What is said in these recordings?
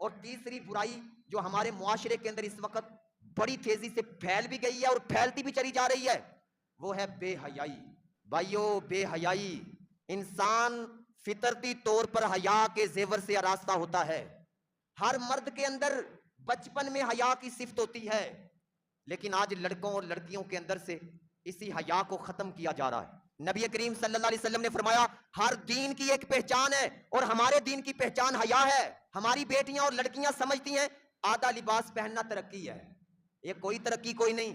اور تیسری برائی جو ہمارے معاشرے کے اندر اس وقت بڑی تیزی سے پھیل بھی گئی ہے اور پھیلتی بھی چلی جا رہی ہے، وہ ہے بے حیائی۔ بھائیو، بے حیائی، انسان فطرتی طور پر حیا کے زیور سے آراستہ ہوتا ہے۔ ہر مرد کے اندر بچپن میں حیا کی صفت ہوتی ہے، لیکن آج لڑکوں اور لڑکیوں کے اندر سے اسی حیا کو ختم کیا جا رہا ہے۔ نبی کریم صلی اللہ علیہ وسلم نے فرمایا ہر دین کی ایک پہچان ہے اور ہمارے دین کی پہچان حیا ہے۔ ہماری بیٹیاں اور لڑکیاں سمجھتی ہیں آدھا لباس پہننا ترقی ہے۔ یہ کوئی ترقی کوئی نہیں۔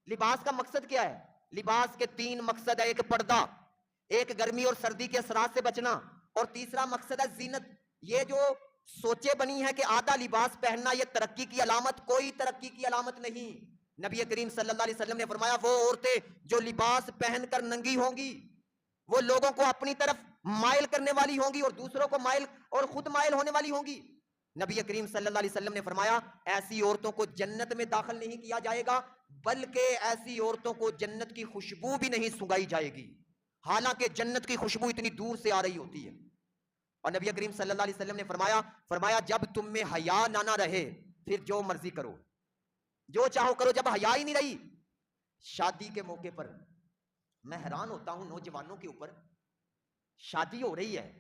لباس کا مقصد کیا ہے؟ لباس کے 3 مقصد ہے، ایک پردہ، ایک گرمی اور سردی کے اثرات سے بچنا، اور تیسرا مقصد ہے زینت۔ یہ جو سوچے بنی ہے کہ آدھا لباس پہننا یہ ترقی کی علامت، کوئی ترقی کی علامت نہیں۔ نبی کریم صلی اللہ علیہ وسلم نے فرمایا وہ عورتیں جو لباس پہن کر ننگی ہوں گی وہ لوگوں کو اپنی طرف مائل کرنے والی ہوں گی اور دوسروں کو مائل اور خود مائل ہونے والی ہوں گی۔ نبی کریم صلی اللہ علیہ وسلم نے فرمایا ایسی عورتوں کو جنت میں داخل نہیں کیا جائے گا، بلکہ ایسی عورتوں کو جنت کی خوشبو بھی نہیں سنگائی جائے گی، حالانکہ جنت کی خوشبو اتنی دور سے آ رہی ہوتی ہے۔ اور نبی کریم صلی اللہ علیہ وسلم نے فرمایا جب تم میں حیا نہ رہے پھر جو مرضی کرو، جو چاہو کرو۔ جب حیا ہی نہیں رہی، شادی کے موقع پر میں حیران ہوتا ہوں نوجوانوں کے اوپر، شادی ہو رہی ہے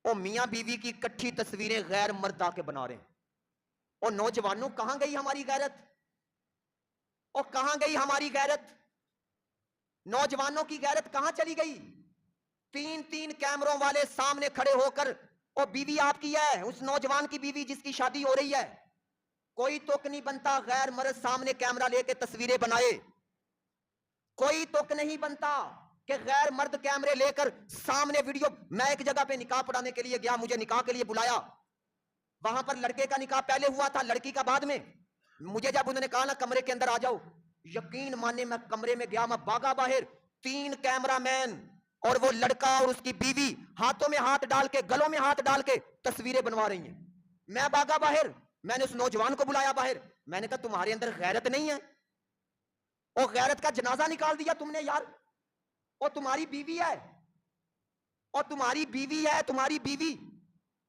اور میاں بیوی کی کٹھی تصویریں غیر مرد آ کے بنا رہے ہیں، اور نوجوانوں کہاں گئی ہماری غیرت؟ اور کہاں گئی ہماری غیرت؟ نوجوانوں کی غیرت کہاں چلی گئی؟ 3 کیمروں والے سامنے کھڑے ہو کر، اور بیوی آپ کی ہے، اس نوجوان کی بیوی جس کی شادی ہو رہی ہے، کوئی تک نہیں بنتا غیر مرد سامنے کیمرہ لے کے تصویریں بنائے، کوئی تک نہیں بنتا کہ غیر مرد کیمرے لے کر سامنے ویڈیو۔ میں ایک جگہ پہ نکاح پڑھانے کے لیے گیا، مجھے نکاح کے لیے بلایا، وہاں پر لڑکے کا نکاح پہلے ہوا تھا، لڑکی کا بعد میں۔ مجھے جب انہوں نے کہا نا کمرے کے اندر آ جاؤ، یقین مانے میں کمرے میں گیا، میں بھاگا باہر، 3 کیمرہ مین اور وہ لڑکا اور اس کی بیوی ہاتھوں میں ہاتھ ڈال کے، گلوں میں ہاتھ ڈال کے تصویریں بنوا رہی ہیں۔ میں بھاگا باہر، میں نے اس نوجوان کو بلایا باہر، میں نے کہا تمہارے اندر غیرت نہیں ہے؟ اور غیرت کا جنازہ نکال دیا تم نے یار، اور تمہاری بیوی ہے، اور تمہاری بیوی ہے، تمہاری بیوی،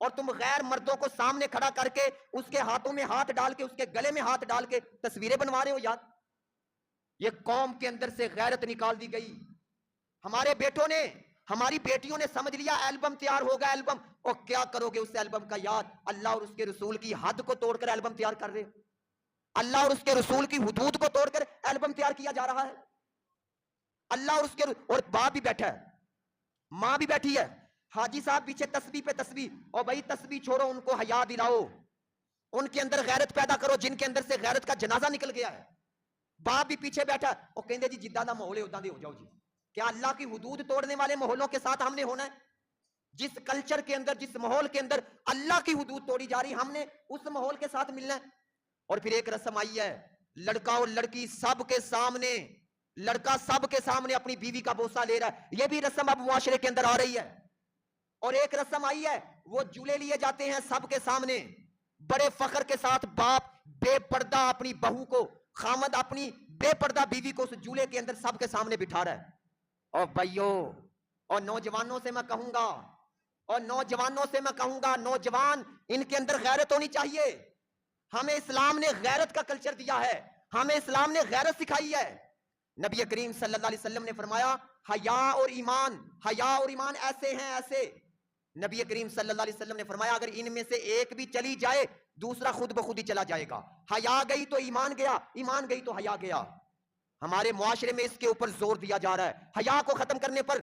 اور تم غیر مردوں کو سامنے کھڑا کر کے اس کے ہاتھوں میں ہاتھ ڈال کے، اس کے گلے میں ہاتھ ڈال کے تصویریں بنوا رہے ہو یار۔ یہ قوم کے اندر سے غیرت نکال دی گئی۔ ہمارے بیٹوں نے، ہماری بیٹیوں نے سمجھ لیا ایلبم تیار ہوگا، ایلبم، اور کیا کرو گے اس ایلبم کا یاد؟ اللہ اور اس کے رسول کی حد کو توڑ کر ایلبم تیار کر رہے، اللہ اور اس کے رسول کی حدود کو توڑ کر ایلبم تیار کیا جا رہا ہے۔ اللہ اور اس کے اور باپ بھی بیٹھا ہے، ماں بھی بیٹھی ہے، حاجی صاحب پیچھے تسبیح پہ تسبیح، اور بھائی تسبیح چھوڑو، ان کو حیا دلاؤ، ان کے اندر غیرت پیدا کرو جن کے اندر سے غیرت کا جنازہ نکل گیا ہے۔ باپ بھی پیچھے بیٹھا اور کہندے جی جدہ دا ماحول ہے اداں دے ہو جاؤ جی۔ کیا اللہ کی حدود توڑنے والے ماحولوں کے ساتھ ہم نے ہونا ہے؟ جس کلچر کے اندر، جس ماحول کے اندر اللہ کی حدود توڑی جا رہی، ہم نے اس ماحول کے ساتھ ملنا ہے۔ اور پھر ایک رسم آئی ہے، لڑکا اور لڑکی سب کے سامنے، لڑکا سب کے سامنے اپنی بیوی کا بوسہ لے رہا ہے، یہ بھی رسم اب معاشرے کے اندر آ رہی ہے۔ اور ایک رسم آئی ہے، وہ جولے لیے جاتے ہیں سب کے سامنے، بڑے فخر کے ساتھ باپ بے پردہ اپنی بہو کو، خامد اپنی بے پردہ بیوی کو اس جولے کے اندر سب کے سامنے بٹھا رہا ہے۔ اور بھائیوں اور نوجوانوں سے میں کہوں گا، اور نوجوانوں سے میں کہوں گا، نوجوان ان کے اندر غیرت ہونی چاہیے۔ ہمیں اسلام نے غیرت کا کلچر دیا ہے، ہمیں اسلام نے غیرت سکھائی ہے۔ نبی کریم صلی اللہ علیہ وسلم نے فرمایا حیا اور ایمان ایسے ہیں ایسے۔ نبی کریم صلی اللہ علیہ وسلم نے فرمایا اگر ان میں سے ایک بھی چلی جائے دوسرا خود بخود ہی چلا جائے گا۔ حیا گئی تو ایمان گیا، ایمان گئی تو حیا گیا۔ ہمارے معاشرے میں اس کے اوپر زور دیا جا رہا ہے، حیا کو ختم کرنے پر